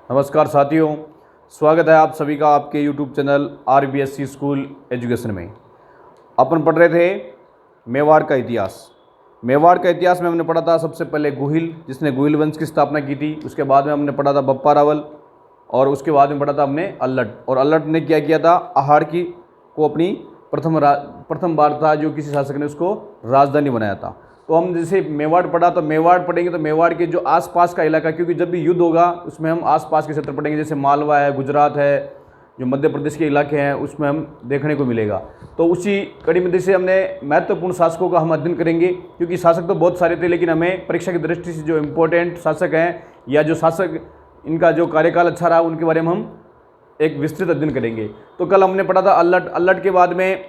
नमस्कार साथियों, स्वागत है आप सभी का आपके YouTube channel RBSC school education में। अपन पढ़ रहे थे मेवाड़ का इतिहास। मेवाड़ का इतिहास में हमने पढ़ा था सबसे पहले गुहिल, जिसने गुहिल वंश की स्थापना की थी। उसके बाद में हमने पढ़ा था बप्पा रावल और उसके बाद में पढ़ा था हमने अल्लट। और अल्लट ने क्या किया था, अहाड़ की को अपनी प्रथम बार था जो किसी शासक ने उसको राजधानी बनाया था। तो हम जैसे मेवाड़ पढ़ा तो मेवाड़ पढ़ेंगे तो मेवाड़ के जो आसपास का इलाका, क्योंकि जब भी युद्ध होगा उसमें हम आसपास के क्षेत्र पढ़ेंगे, जैसे मालवा है, गुजरात है, जो मध्य प्रदेश के इलाके हैं उसमें हम देखने को मिलेगा। तो उसी कड़ी में से हमने महत्वपूर्ण शासकों का हम अध्ययन करेंगे, क्योंकि शासक तो बहुत सारे थे, लेकिन हमें परीक्षा की दृष्टि से जो इम्पोर्टेंट शासक हैं या जो शासक इनका जो कार्यकाल अच्छा रहा उनके बारे में हम एक विस्तृत अध्ययन करेंगे। तो कल हमने पढ़ा था अल्लट। अल्लट के बाद में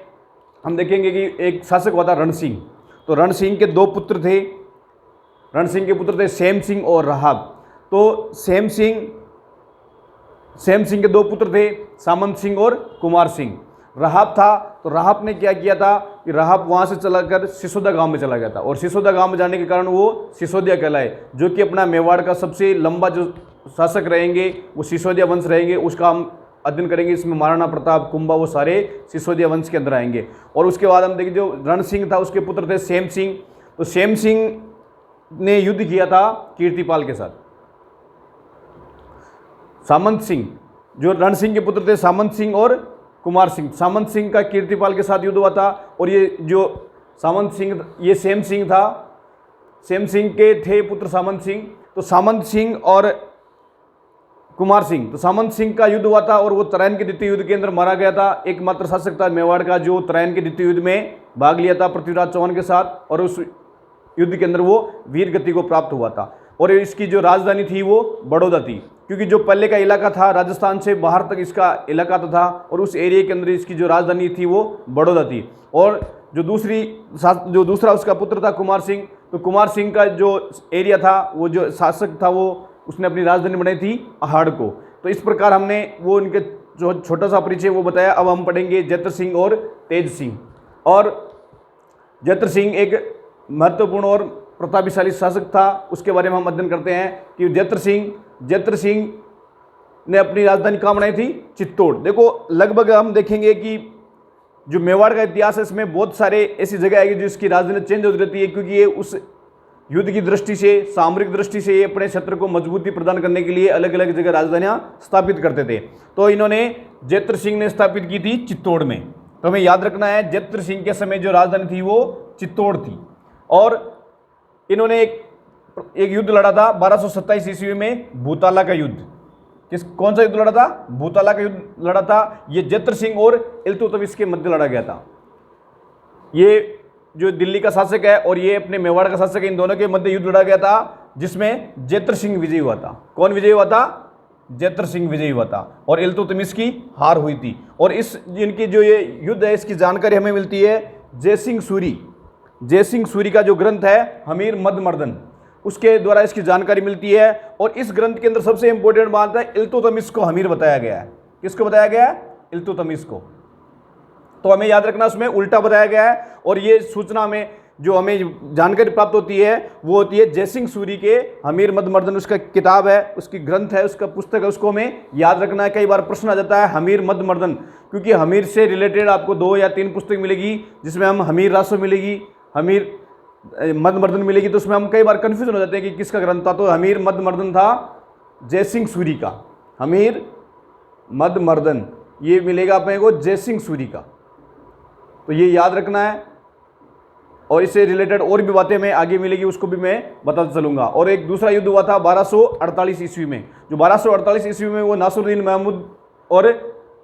हम देखेंगे कि एक शासक हुआ था रण सिंह। तो रण सिंह के दो पुत्र थे। रण सिंह के पुत्र थे सेम सिंह और राहब। तो सेम सिंह के दो पुत्र थे, सामंत सिंह और कुमार सिंह। राहब था तो राहब ने क्या किया था कि राहब वहाँ से चलाकर सिसोदिया गांव में चला गया था, और सिसोदिया गांव में जाने के कारण वो सिसोदिया कहलाए, जो कि अपना मेवाड़ का सबसे लंबा जो शासक रहेंगे वो सिसोदिया वंश रहेंगे। उसका हम अध्ययन करेंगे। इसमें महाराणा प्रताप, कुंभा, वो सारे सिसोदिया वंश के अंदर आएंगे। और उसके बाद हम देखें जो रण सिंह था उसके पुत्र थे सेम सिंह। तो सेम सिंह ने युद्ध किया था कीर्तिपाल के साथ। सामंत सिंह, जो रण सिंह के पुत्र थे सामंत सिंह और कुमार सिंह, सामंत सिंह का कीर्तिपाल के साथ युद्ध हुआ था। और ये जो सामंत सिंह, ये सेम सिंह था, सेम सिंह के थे पुत्र सामंत सिंह। तो सामंत सिंह और कुमार सिंह, तो सामंत सिंह का युद्ध हुआ था और वो तराइन के द्वितीय युद्ध के अंदर मारा गया था। एकमात्र शासक था मेवाड़ का जो तराइन के द्वितीय युद्ध में भाग लिया था पृथ्वीराज चौहान के साथ, और उस युद्ध के अंदर वो वीर गति को प्राप्त हुआ था। और इसकी जो राजधानी थी वो बड़ौदा थी, क्योंकि जो पहले का इलाका था राजस्थान से बाहर तक इसका इलाका था, और उस एरिया के अंदर इसकी जो राजधानी थी वो बड़ौदा थी। और जो दूसरा उसका पुत्र था कुमार सिंह, तो कुमार सिंह का जो एरिया था, वो जो शासक था, वो उसने अपनी राजधानी बनाई थी अहाड़ को। तो इस प्रकार हमने वो उनके जो छोटा सा परिचय वो बताया। अब हम पढ़ेंगे जैत्र सिंह और तेज सिंह। और जैत्र सिंह एक महत्वपूर्ण और प्रतापशाली शासक था, उसके बारे में हम अध्ययन करते हैं कि जैत्र सिंह ने अपनी राजधानी कहाँ बनाई थी, चित्तौड़। देखो लगभग हम देखेंगे कि जो मेवाड़ का इतिहास है इसमें बहुत सारे ऐसी जगह आएगी जिसकी राजधानी चेंज होती रहती है, क्योंकि ये उस युद्ध की दृष्टि से, सामरिक दृष्टि से ये अपने क्षेत्र को मजबूती प्रदान करने के लिए अलग अलग जगह राजधानियां स्थापित करते थे। तो इन्होंने जैत्र सिंह ने स्थापित की थी चित्तौड़ में। तो हमें याद रखना है जैत्र सिंह के समय जो राजधानी थी वो चित्तौड़ थी। और इन्होंने एक युद्ध लड़ा था 1227 ईस्वी में, भूताला का युद्ध। कौन सा युद्ध लड़ा था? भूताला का युद्ध लड़ा था। ये जैत्र सिंह और इल्तुतमिश के मध्य लड़ा गया था। ये जो दिल्ली का शासक है और ये अपने मेवाड़ का शासक है, इन दोनों के मध्य युद्ध लड़ा गया था, जिसमें जैत्र सिंह विजयी हुआ था। कौन विजयी हुआ था? जैत्र सिंह विजयी हुआ था, और इल्तुतमिश की हार हुई थी। और इनकी जो ये युद्ध है इसकी जानकारी हमें मिलती है जय सिंह सूरी का जो ग्रंथ है हमीर मद मर्दन, उसके द्वारा इसकी जानकारी मिलती है। और इस ग्रंथ के अंदर सबसे इंपॉर्टेंट बात है इल्तुतमिश को हमीर बताया गया है। किसको बताया गया है? इल्तुतमिश को। तो हमें याद रखना उसमें उल्टा बताया गया है। और ये सूचना में जो हमें जानकारी प्राप्त होती है वो होती है जय सिंह सूरी के हमीर मद मर्दन, उसका किताब है, उसकी ग्रंथ है, उसका पुस्तक है, उसको हमें याद रखना है। कई बार प्रश्न आ जाता है हमीर मद मर्दन, क्योंकि हमीर से रिलेटेड आपको 2 या 3 पुस्तक मिलेगी, जिसमें हम हमीर रासो मिलेगी, हमीर मद मर्दन मिलेगी। तो उसमें हम कई बार कन्फ्यूजन हो जाते हैं कि किसका ग्रंथ था। तो हमीर मद मर्दन था जय सिंह सूरी का, हमीर मद मर्दन ये मिलेगा अपने को जय सिंह सूरी का। तो ये याद रखना है। और इससे रिलेटेड और भी बातें मैं आगे मिलेगी, उसको भी मैं बताता चलूंगा। और एक दूसरा युद्ध हुआ था 1248 ईस्वी में। जो 1248 ईस्वी में वो नासिरुद्दीन महमूद और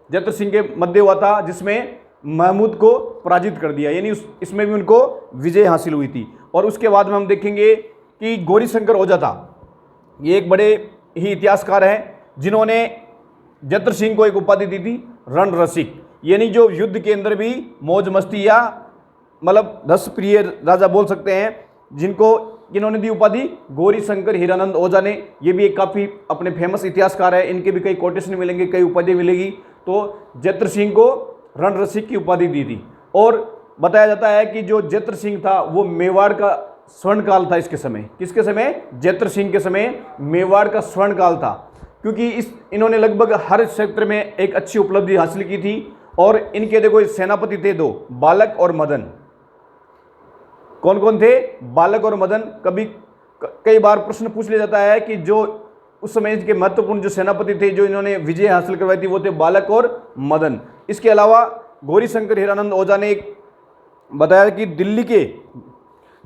जैत्र सिंह के मध्य हुआ था, जिसमें महमूद को पराजित कर दिया, यानी इसमें भी उनको विजय हासिल हुई थी। और उसके बाद में हम देखेंगे कि गौरीशंकर ओझा था। ये एक बड़े ही इतिहासकार हैं, जिन्होंने जैत्र सिंह को एक उपाधि दी थी रण रसिक, यानी जो युद्ध के अंदर भी मौज मस्ती या मतलब रस प्रिय राजा बोल सकते हैं, जिन्होंने दी उपाधि गौरीशंकर हीरानंद ओझा ने। ये भी एक काफ़ी अपने फेमस इतिहासकार है, इनके भी कई कोटेशन मिलेंगे, कई उपाधि मिलेगी। तो जैत्र सिंह को रण रसिक की उपाधि दी थी। और बताया जाता है कि जो जैत्र सिंह था वो मेवाड़ का स्वर्ण काल था इसके समय। किसके समय? जैत्र सिंह के समय मेवाड़ का स्वर्ण काल था। क्योंकि इन्होंने लगभग हर क्षेत्र में एक अच्छी उपलब्धि हासिल की थी। और इनके देखो सेनापति थे दो, बालक और मदन। कौन कौन थे? बालक और मदन। कई बार प्रश्न पूछ लिया जाता है कि जो उस समय के महत्वपूर्ण जो सेनापति थे, जो इन्होंने विजय हासिल करवाई थी, वो थे बालक और मदन। इसके अलावा गौरीशंकर हीरानंद ओझा ने एक बताया कि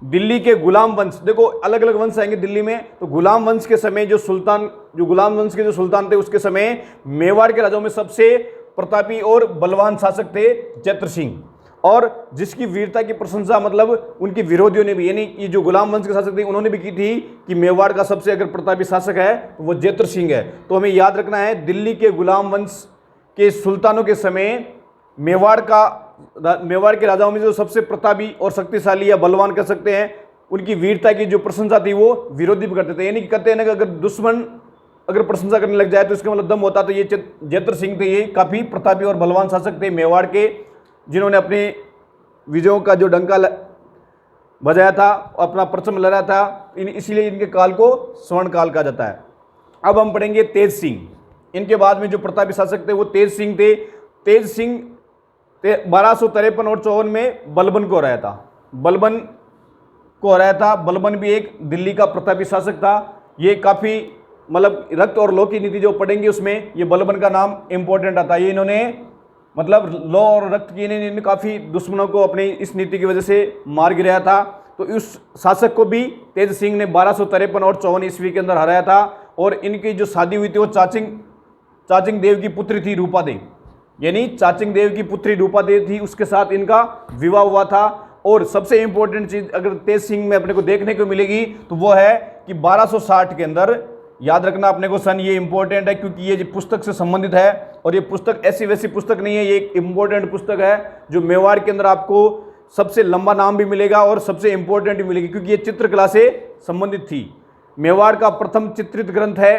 दिल्ली के गुलाम वंश, देखो अलग अलग वंश आएंगे दिल्ली में, तो गुलाम वंश के समय जो गुलाम वंश के जो सुल्तान थे, उसके समय मेवाड़ के राजाओं में सबसे प्रतापी और बलवान शासक थे जैत्र सिंह। और जिसकी वीरता की प्रशंसा मतलब उनके विरोधियों ने भी, यानी ये जो गुलाम वंश के शासक थे उन्होंने भी की थी कि मेवाड़ का सबसे अगर प्रतापी शासक है तो वो जैत्र सिंह है। तो हमें याद रखना है, दिल्ली के गुलाम वंश के सुल्तानों के समय मेवाड़ के राजाओं में जो सबसे प्रतापी और शक्तिशाली या बलवान कह सकते हैं, उनकी वीरता की जो प्रशंसा थी वो विरोधी भी करते थे। यानी कि कहते हैं ना कि अगर दुश्मन अगर प्रशंसा करने लग जाए तो इसका मतलब दम होता। तो ये जैत्र सिंह थे, ये काफ़ी प्रतापी और बलवान शासक थे मेवाड़ के, जिन्होंने अपने विजयों का जो डंका बजाया था, अपना परचम लहराया था। इसीलिए इनके काल को स्वर्ण काल कहा जाता है। अब हम पढ़ेंगे तेज सिंह। इनके बाद में जो प्रतापी शासक थे वो तेज सिंह थे। तेज सिंह 1253 और 54 में बलबन को हराया था। बलबन भी एक दिल्ली का प्रतापी शासक था। ये काफ़ी मतलब रक्त और लौ की नीति जो पढ़ेंगे उसमें ये बलबन का नाम इंपॉर्टेंट आता है। ये इन्होंने मतलब लौ और रक्त की इन्होंने काफ़ी दुश्मनों को अपनी इस नीति की वजह से मार गिराया था। तो इस शासक को भी तेज सिंह ने 1253 और 54 ईस्वी के अंदर हराया था। और इनकी जो शादी हुई थी वो चाचिंग देव की पुत्री थी रूपा देव, यानी चाचिंग देव की पुत्री रूपा देव थी, उसके साथ इनका विवाह हुआ था। और सबसे इंपॉर्टेंट चीज अगर तेज सिंह में अपने को देखने को मिलेगी तो वो है कि 1260 के अंदर, याद रखना अपने को सन, ये इंपॉर्टेंट है क्योंकि ये पुस्तक से संबंधित है। और ये पुस्तक ऐसी वैसी पुस्तक नहीं है, ये एक इंपॉर्टेंट पुस्तक है जो मेवाड़ के अंदर आपको सबसे लंबा नाम भी मिलेगा और सबसे इंपॉर्टेंट भी मिलेगी क्योंकि ये चित्रकला से संबंधित थी। मेवाड़ का प्रथम चित्रित ग्रंथ है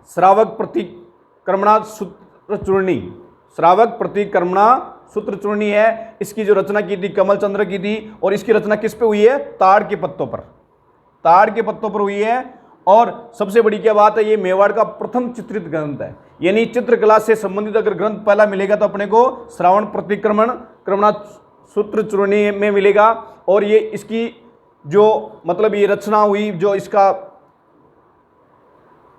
श्रावक प्रतिक्रमणा सूत्र चूर्णी। श्रावक प्रतिक्रमणा सूत्र चूर्णी है। इसकी जो रचना की थी कमल चंद्र की थी। और इसकी रचना किस पे हुई है? ताड़ के पत्तों पर हुई है। और सबसे बड़ी क्या बात है, ये मेवाड़ का प्रथम चित्रित ग्रंथ है। यानी चित्रकला से संबंधित अगर ग्रंथ पहला मिलेगा तो अपने को श्रावण प्रतिक्रमणा सूत्र चूर्णी में मिलेगा। और ये इसकी जो मतलब ये रचना हुई, जो इसका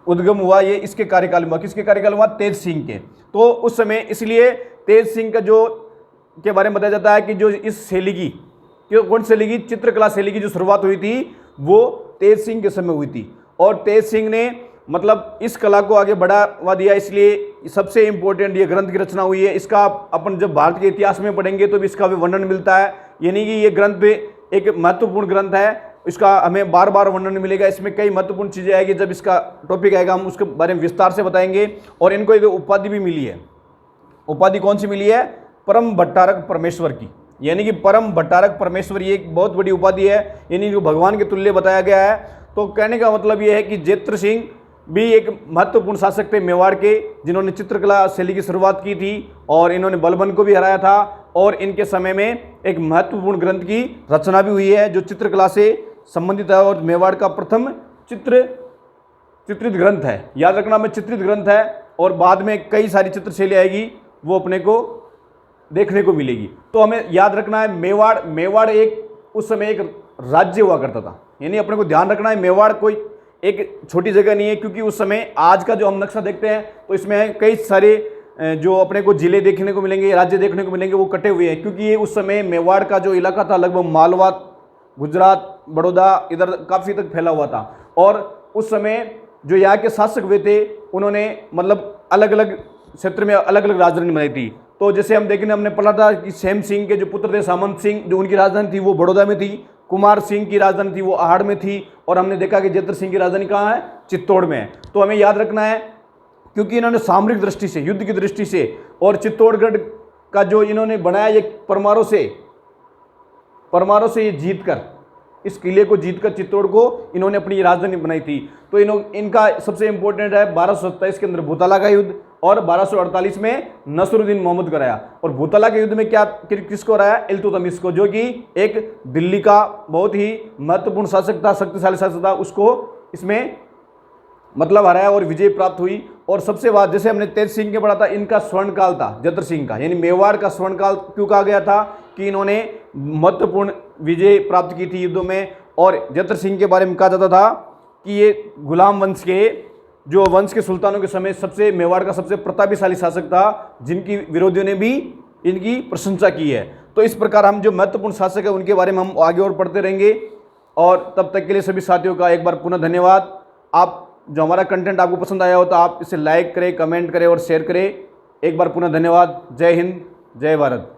उद्गम हुआ, ये इसके कार्यकाल में हुआ। किसके कार्यकाल में हुआ? तेज सिंह के। तो उस समय इसलिए तेज सिंह का जो के बारे में बताया जाता है कि जो इस शैली की, कौन शैली की? चित्रकला शैली की जो शुरुआत हुई थी वो तेज सिंह के समय हुई थी। और तेज सिंह ने मतलब इस कला को आगे बढ़ावा दिया, इसलिए सबसे इंपॉर्टेंट ये ग्रंथ की रचना हुई है। इसका अपन जब भारत के इतिहास में पढ़ेंगे तो भी इसका भी वर्णन मिलता है। यानी कि ये ग्रंथ एक महत्वपूर्ण ग्रंथ है, इसका हमें बार बार वर्णन मिलेगा। इसमें कई महत्वपूर्ण चीज़ें आएगी, जब इसका टॉपिक आएगा हम उसके बारे में विस्तार से बताएंगे। और इनको एक उपाधि भी मिली है। उपाधि कौन सी मिली है? परम भट्टारक परमेश्वर की। यानी कि परम भट्टारक परमेश्वर ये एक बहुत बड़ी उपाधि है, यानी जो भगवान के तुल्य बताया गया है। तो कहने का मतलब ये है कि जैत्र सिंह भी एक महत्वपूर्ण शासक थे मेवाड़ के, जिन्होंने चित्रकला शैली की शुरुआत की थी। और इन्होंने बलबन को भी हराया था। और इनके समय में एक महत्वपूर्ण ग्रंथ की रचना भी हुई है जो चित्रकला से संबंधित है और मेवाड़ का प्रथम चित्रित ग्रंथ है। याद रखना में चित्रित ग्रंथ है। और बाद में कई सारी चित्रशैली आएगी, वो अपने को देखने को मिलेगी। तो हमें याद रखना है मेवाड़ एक उस समय एक राज्य हुआ करता था। यानी अपने को ध्यान रखना है मेवाड़ कोई एक छोटी जगह नहीं है, क्योंकि उस समय आज का जो हम नक्शा देखते हैं तो इसमें कई सारे जो अपने को जिले देखने को मिलेंगे, राज्य देखने को मिलेंगे, वो कटे हुए हैं। क्योंकि ये उस समय मेवाड़ का जो इलाका था लगभग मालवा, गुजरात, बड़ौदा, इधर काफ़ी तक फैला हुआ था। और उस समय जो यहाँ के शासक हुए थे उन्होंने मतलब अलग अलग क्षेत्र में अलग अलग राजधानी बनाई थी। तो जैसे हमने पढ़ा था कि सेम सिंह के जो पुत्र थे सामंत सिंह, जो उनकी राजधानी थी वो बड़ौदा में थी। कुमार सिंह की राजधानी थी वो आहड़ में थी। और हमने देखा कि जैत्र सिंह की राजधानी कहाँ है? चित्तौड़ में है। तो हमें याद रखना है क्योंकि इन्होंने सामरिक दृष्टि से, युद्ध की दृष्टि से, और चित्तौड़गढ़ का जो इन्होंने बनाया ये परमारों से ये जीत कर, इस किले को जीतकर चित्तौड़ को इन्होंने अपनी राजधानी बनाई थी। तो इनका सबसे इंपॉर्टेंट है 1227 के अंदर भूतला का युद्ध और 1248 में नसरुद्दीन मोहम्मद कराया। और भूतला के युद्ध में किसको हराया? इल्तुतमिश को, जो कि एक दिल्ली का बहुत ही महत्वपूर्ण शासक था, शक्तिशाली शासक था, उसको इसमें मतलब हराया और विजय प्राप्त हुई। और सबसे बाद जैसे हमने तेज सिंह के पढ़ा था, इनका स्वर्णकाल था जतर सिंह का, यानी मेवाड़ का स्वर्णकाल क्यों कहा गया था कि इन्होंने महत्वपूर्ण विजय प्राप्त की थी युद्धों में। और जतर सिंह के बारे में कहा जाता था कि ये गुलाम वंश के जो वंश के सुल्तानों के समय सबसे मेवाड़ का सबसे प्रतापशाली शासक था, जिनकी विरोधियों ने भी इनकी प्रशंसा की है। तो इस प्रकार हम जो महत्वपूर्ण शासक है उनके बारे में हम आगे और पढ़ते रहेंगे। और तब तक के लिए सभी साथियों का एक बार पुनः धन्यवाद। आप जो हमारा कंटेंट आपको पसंद आया हो तो आप इसे लाइक करें, कमेंट करें और शेयर करें। एक बार पुनः धन्यवाद। जय हिंद, जय भारत।